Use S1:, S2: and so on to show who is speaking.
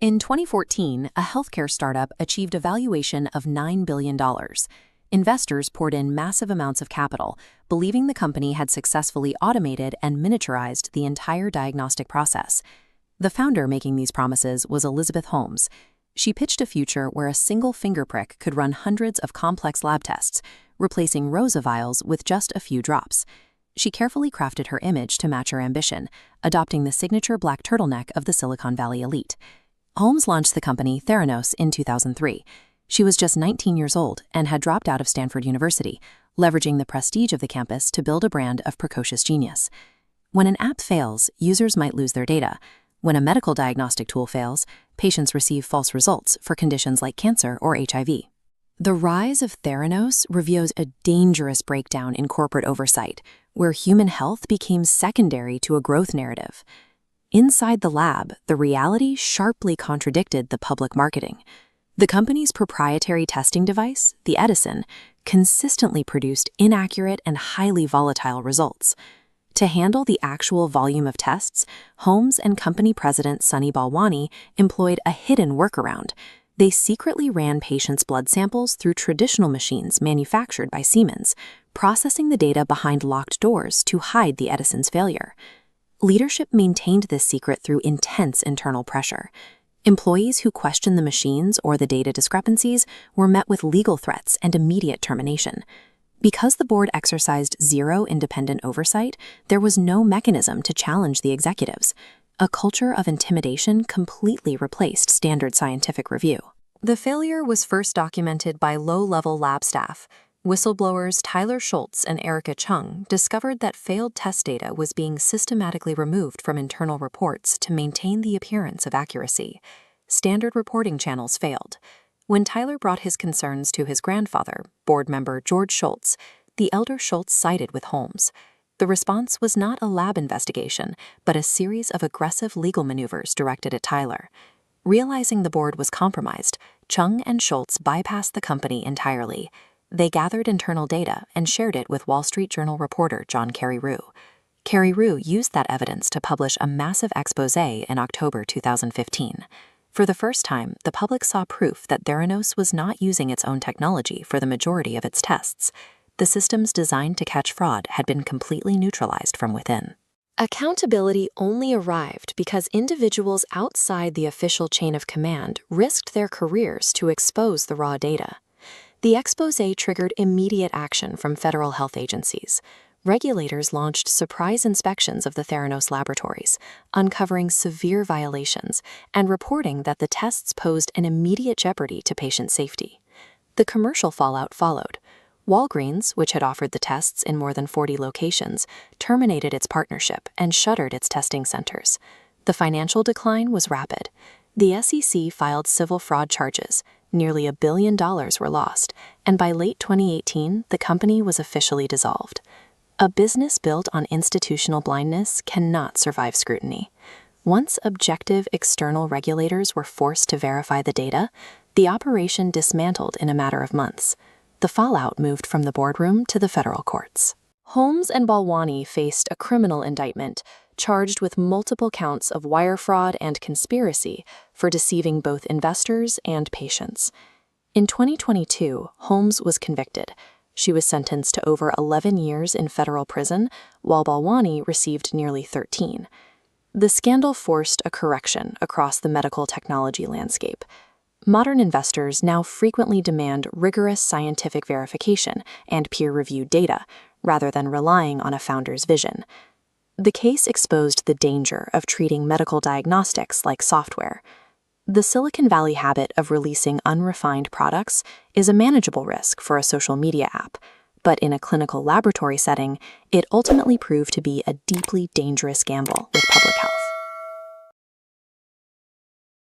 S1: In 2014, a healthcare startup achieved a valuation of $9 billion. Investors poured in massive amounts of capital, believing the company had successfully automated and miniaturized the entire diagnostic process. The founder making these promises was Elizabeth Holmes. She pitched a future where a single finger prick could run hundreds of complex lab tests, replacing rows of vials with just a few drops. She carefully crafted her image to match her ambition, adopting the signature black turtleneck of the Silicon Valley elite. Holmes launched the company Theranos in 2003. She was just 19 years old and had dropped out of Stanford University, leveraging the prestige of the campus to build a brand of precocious genius. When an app fails, users might lose their data. When a medical diagnostic tool fails, patients receive false results for conditions like cancer or HIV. The rise of Theranos reveals a dangerous breakdown in corporate oversight, where human health became secondary to a growth narrative. Inside the lab, the reality sharply contradicted the public marketing. The company's proprietary testing device, the Edison, consistently produced inaccurate and highly volatile results. To handle the actual volume of tests, Holmes and company president Sunny Balwani employed a hidden workaround. They secretly ran patients' blood samples through traditional machines manufactured by Siemens, processing the data behind locked doors to hide the Edison's failure. Leadership maintained this secret through intense internal pressure. Employees who questioned the machines or the data discrepancies were met with legal threats and immediate termination. Because the board exercised zero independent oversight, there was no mechanism to challenge the executives. A culture of intimidation completely replaced standard scientific review. The failure was first documented by low-level lab staff. Whistleblowers Tyler Schultz and Erica Chung discovered that failed test data was being systematically removed from internal reports to maintain the appearance of accuracy. Standard reporting channels failed. When Tyler brought his concerns to his grandfather, board member George Schultz, the elder Schultz sided with Holmes. The response was not a lab investigation, but a series of aggressive legal maneuvers directed at Tyler. Realizing the board was compromised, Chung and Schultz bypassed the company entirely. They gathered internal data and shared it with Wall Street Journal reporter John Carreyrou. Carreyrou used that evidence to publish a massive exposé in October 2015. For the first time, the public saw proof that Theranos was not using its own technology for the majority of its tests. The systems designed to catch fraud had been completely neutralized from within. Accountability only arrived because individuals outside the official chain of command risked their careers to expose the raw data. The exposé triggered immediate action from federal health agencies. Regulators launched surprise inspections of the Theranos laboratories, uncovering severe violations and reporting that the tests posed an immediate jeopardy to patient safety. The commercial fallout followed. Walgreens, which had offered the tests in more than 40 locations, terminated its partnership and shuttered its testing centers. The financial decline was rapid. The SEC filed civil fraud charges. Nearly $1 billion were lost, and by late 2018, the company was officially dissolved. A business built on institutional blindness cannot survive scrutiny. Once objective external regulators were forced to verify the data, the operation dismantled in a matter of months. The fallout moved from the boardroom to the federal courts. Holmes and Balwani faced a criminal indictment, charged with multiple counts of wire fraud and conspiracy for deceiving both investors and patients. In 2022, Holmes was convicted. She was sentenced to over 11 years in federal prison, while Balwani received nearly 13. The scandal forced a correction across the medical technology landscape. Modern investors now frequently demand rigorous scientific verification and peer-reviewed data, rather than relying on a founder's vision. The case exposed the danger of treating medical diagnostics like software. The Silicon Valley habit of releasing unrefined products is a manageable risk for a social media app, but in a clinical laboratory setting, it ultimately proved to be a deeply dangerous gamble with public health.